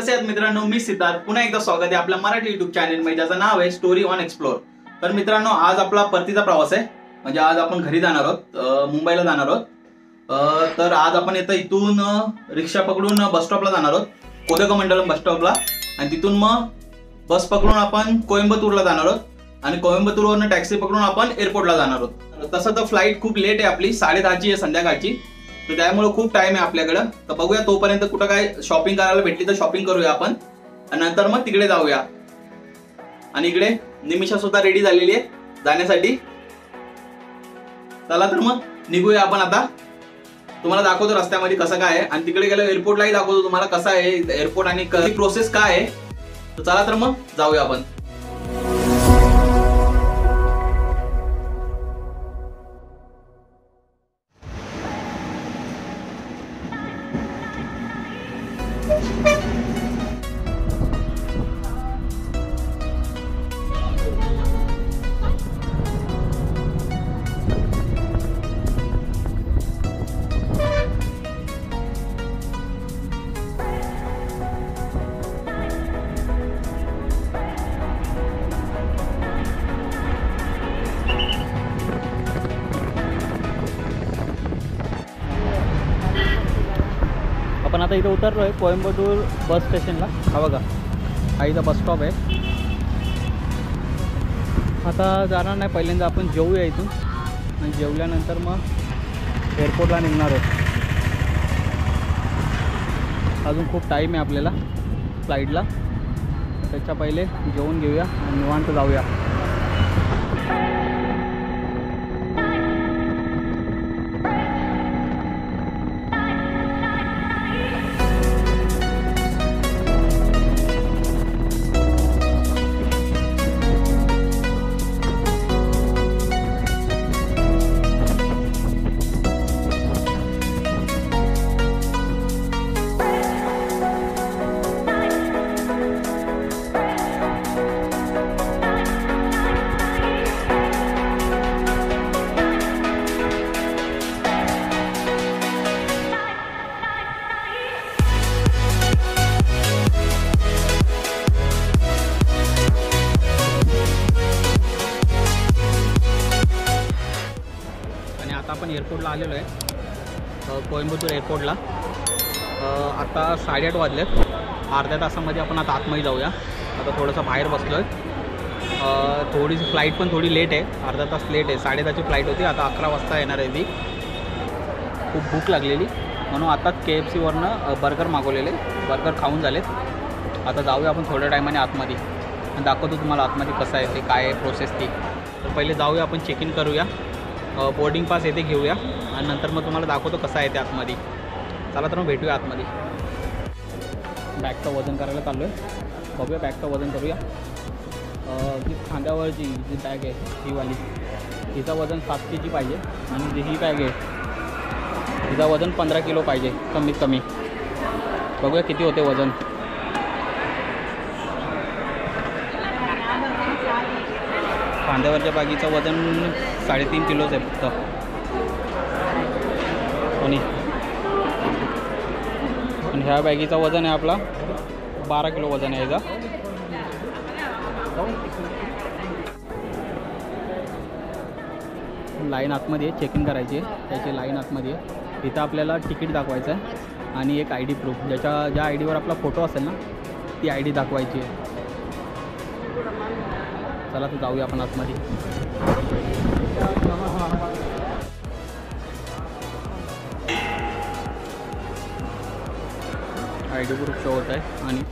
कसे आहेत मित्रांनो, मी सिद्धार्थ पुन्हा एकदा स्वागत आहे आपल्या मराठी युट्यूब चॅनल मध्ये ज्याचं नाव आहे स्टोरी ऑन एक्सप्लोर। तर मित्रांनो, आज आपला परतीचा प्रवास आहे, म्हणजे आज आपण घरी जाणार आहोत, मुंबईला जाणार आहोत। तर आज आपण इथून रिक्षा पकडून बस स्टॉपला जाणार आहोत, कोदकमंडलम बस स्टॉपला, आणि तिथून मग बस पकडून आपण कोइंबतूरला जाणार आहोत आणि कोइंबतूरवरून टॅक्सी पकडून आपण एअरपोर्टला जाणार आहोत। तसं तर फ्लाईट खूप लेट आहे, आपली 10:30ची आहे संध्याकाळची, तर त्यामुळे खूप टाइम आहे आपल्याकडे। तर बघूया तोपर्यंत कुठं काय शॉपिंग करायला भेटली तर शॉपिंग करूया आपण, आणि नंतर मग तिकडे जाऊया। आणि इकडे निमिषा सुद्धा रेडी झालेली आहे जाण्यासाठी। चला तर मग निघूया आपण आता। तुम्हाला दाखवतो रस्त्यामध्ये कसं काय आहे, आणि तिकडे गेलो एअरपोर्टलाही दाखवतो तुम्हाला कसं आहे एअरपोर्ट आणि प्रोसेस काय आहे। तर चला तर मग जाऊया आपण। आपण आता इथं उतरलोय कोइंबतूर बस स्टेशनला। हा बघा, हा इथं बस स्टॉप आहे। आता जाणार नाही, पहिल्यांदा आपण जेवूया इथून, आणि जेवल्यानंतर मग एअरपोर्टला निघणार आहोत। अजून खूप टाईम आहे आपल्याला फ्लाईटला, त्याच्या पहिले जेवून घेऊया आणि निवांत जाऊया। आपण एअरपोर्टला आलेलो आहे, कोइंबतूर एअरपोर्टला। आता 8:30 वाजलेत, अर्ध्या तासामध्ये आपण आता आतमध्ये जाऊया। आता थोडंसं बाहेर बसलो आहे, थोडीशी फ्लाईट पण थोडी लेट आहे, अर्धा तास लेट आहे। 10:30ची फ्लाईट होती, आता 11 वाजता येणार आहे ती। खूप भूक लागलेली म्हणून आता KFCवरनं बर्गर मागवलेले, बर्गर खाऊन झालेत। आता जाऊया आपण थोड्या टायमाने आतमध्ये, आणि दाखवतो तुम्हाला आतमध्ये कसं आहे ते, काय आहे प्रोसेस ती। तर पहिले जाऊया आपण, चेक इन करूया, बोर्डिंग पास येथे घेऊया, आणि नंतर मग तुम्हाला दाखवतो कसं आहे ते आतमध्ये। चला तर मग भेटूया आतमध्ये। बॅगचं वजन करायला चाललो आहे, बघूया बॅगचं वजन करूया। जी खांद्यावरची जी बॅग आहे ही वाली, तिचं वजन 7 kg पाहिजे, आणि जी ही बॅग आहे तिचं वजन 15 किलो पाहिजे कमीत कमी। बघूया किती होते वजन। खांद्यावरच्या बॅगीचं वजन 3.5 किलोच आहे फक्त, आणि ह्या बॅगीचं वजन आहे आपला 12 किलो वजन आहे याचा। लाईन आतमध्ये चेक इन करायची आहे, त्याची लाईन आतमध्ये आहे। तिथं आपल्याला तिकीट दाखवायचं आहे आणि एक ID प्रूफ, ज्या IDवर आपला फोटो असेल ना ती ID दाखवायची आहे। चला तर जाऊया आपण आतमध्ये। ID प्रूफ शो होत आहे, आणि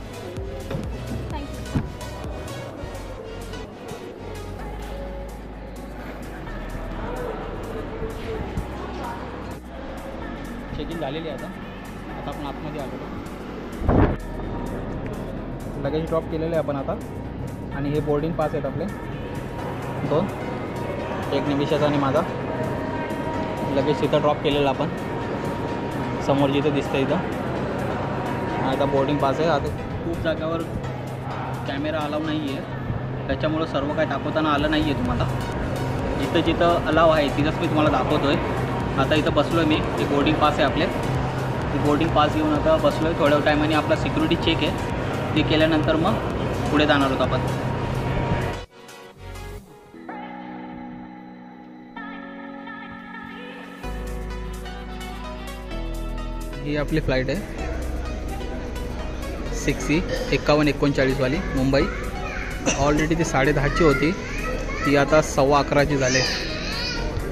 चेक इन झालेली आहे। आता आपण आतमध्ये आलो, लगेज ड्रॉप केलेलं आहे आपण आता, आणि हे बोर्डिंग पास आहेत आपले 2, एक निमिषाचा आणि माझा। लगेच तिथं ड्रॉप केलेलं आपण, समोर जिथं दिसतं इथं। आता बोर्डिंग पास आहे। आता खूप जागेवर कॅमेरा अलाव नाही आहे, त्याच्यामुळं सर्व काय दाखवताना आलं नाही आहे तुम्हाला। जिथं जिथं अलाव आहे तिथंच मी तुम्हाला दाखवतो आहे। आता इथं बसलो आहे मी, हे बोर्डिंग पास आहे आपले, बोर्डिंग पास घेऊन आता बसलो आहे। थोड्या टायमाने आपला सिक्युरिटी चेक आहे, ते केल्यानंतर मग पुढे जाणार आहोत आपण. ही आपली फ्लाईट आहे 6E5139 वाली मुंबई. ऑलरेडी ती 10:30ची होती, ती आता 11:15ची झाली,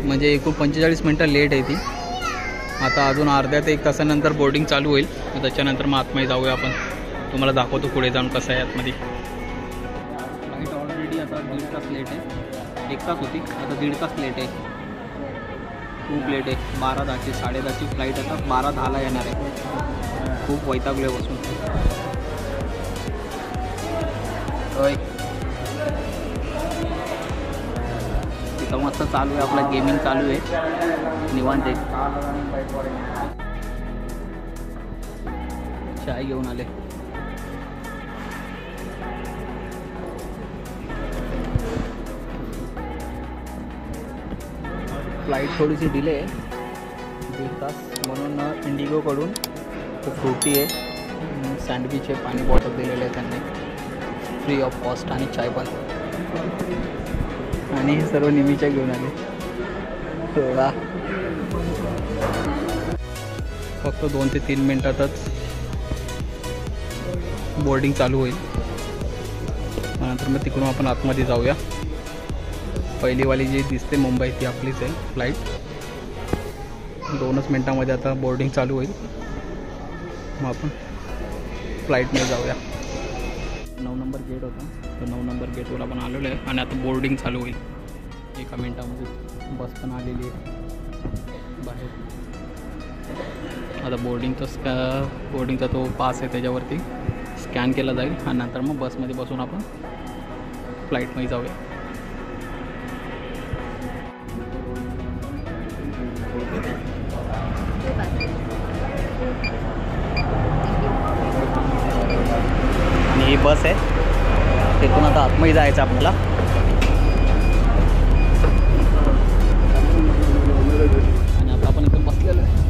म्हणजे एकूण 45 मिनटं लेट आहे ती. आता अजून अर्ध्या ते 1 तासानंतर बोर्डिंग चालू होईल. त्याच्यानंतर मग आतमध्ये जाऊया आपण, तुम्हाला दाखवतो पुढे जाऊन कसं आहे आतमध्ये. फ्लाईट ऑलरेडी आता 1.5 तास लेट आहे. 1 तास होती, आता 1.5 तास लेट आहे. खूप लेट आहे. 12:10ची 10:30ची फ्लाईट आता 12:10ला येणार आहे. खूप वैतागलोय बसून. तिथं मस्त चालू आहे, आपला गेमिंग चालू आहे निवांत आहे. चाय घेऊन आले. फ्लाईट थोडीशी डिले आहे 1.5 तास, म्हणून इंडिगोकडून फ्रुटी आहे, सँडविच आहे, पाणी बॉटल दिलेलं आहे त्यांनी फ्री ऑफ कॉस्ट, आणि चाय पण. आणि हे सर्व निमीच्या घेऊन आले. थोडा फक्त 2 ते 3 मिनटातच बोर्डिंग चालू होईल. नंतर मग तिकडून आपण आतमध्ये जाऊया. पहिलीवाली जी दिसते मुंबई ती आपलीच आहे फ्लाईट. 2च मिनटामध्ये आता बोर्डिंग चालू होईल. मग आपण फ्लाईटमध्ये जाऊया. 9 नंबर गेट होता, तर 9 नंबर गेटवर आपण आलेलो आहे आणि आता बोर्डिंग चालू होईल 1 मिनटामध्ये. बस पण आलेली आहे बाहेर. आता बोर्डिंगचा तो पास आहे त्याच्यावरती स्कॅन केला जाईल आणि नंतर मग बसमध्ये बसून आपण फ्लाईटमध्ये जाऊया. आणि ही बस आहे, तिथून आता आतमध्ये जायचं आपल्याला. आणि आता आपण इथं बसलेलो आहे.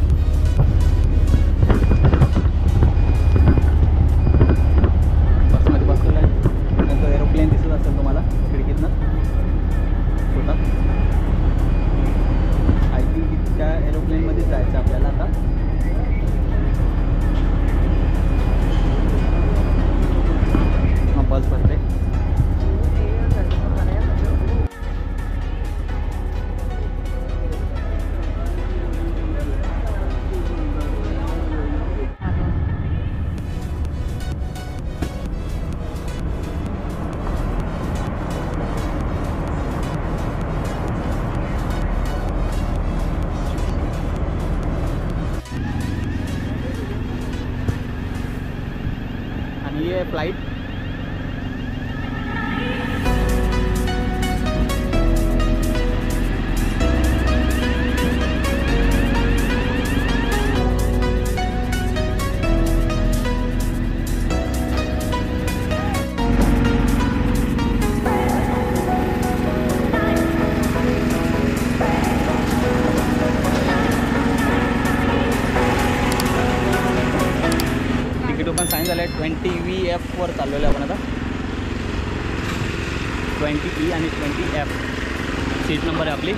बसमध्ये बसलेलं आहे. नंतर एरोप्लेन दिसत असेल तुम्हाला खिडकीतनं छोटा. आय थिंक त्या एरोप्लेनमध्येच जायचं आपल्याला आता. बस भरते. आणि ये फ्लाइट पण साईन झालं आहे. 20VF वर चाललेलं आहे आपण आता. 20E आणि 20F सीट नंबर आहे आपली.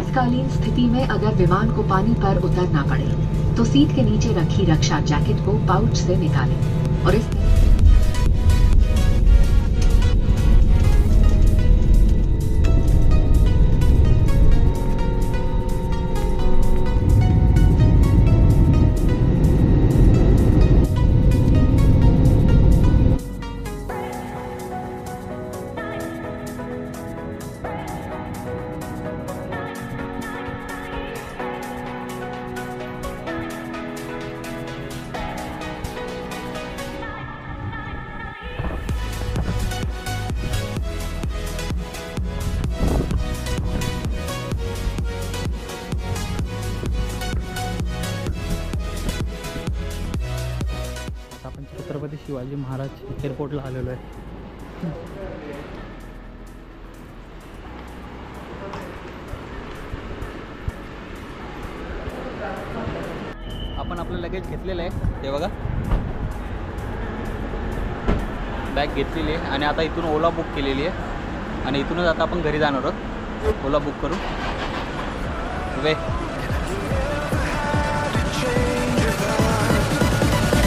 आपातकालीन स्थिति में अगर विमान को पानी पर उतरना पड़े तो सीट के नीचे रखी रक्षा जैकेट को पाउच से निकालें और इस शिवाजी महाराज एअरपोर्टला आलेलो आहे. आपण आपलं लगेज घेतलेलं आहे, हे बघा बॅग घेतलेली आहे आणि आता इथून ओला बुक केलेली आहे आणि इथूनच आता आपण घरी जाणार आहोत. ओला बुक करू वे.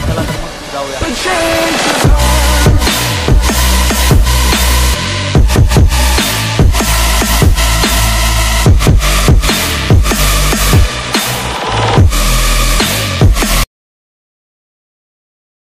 चला तर मग जाऊया.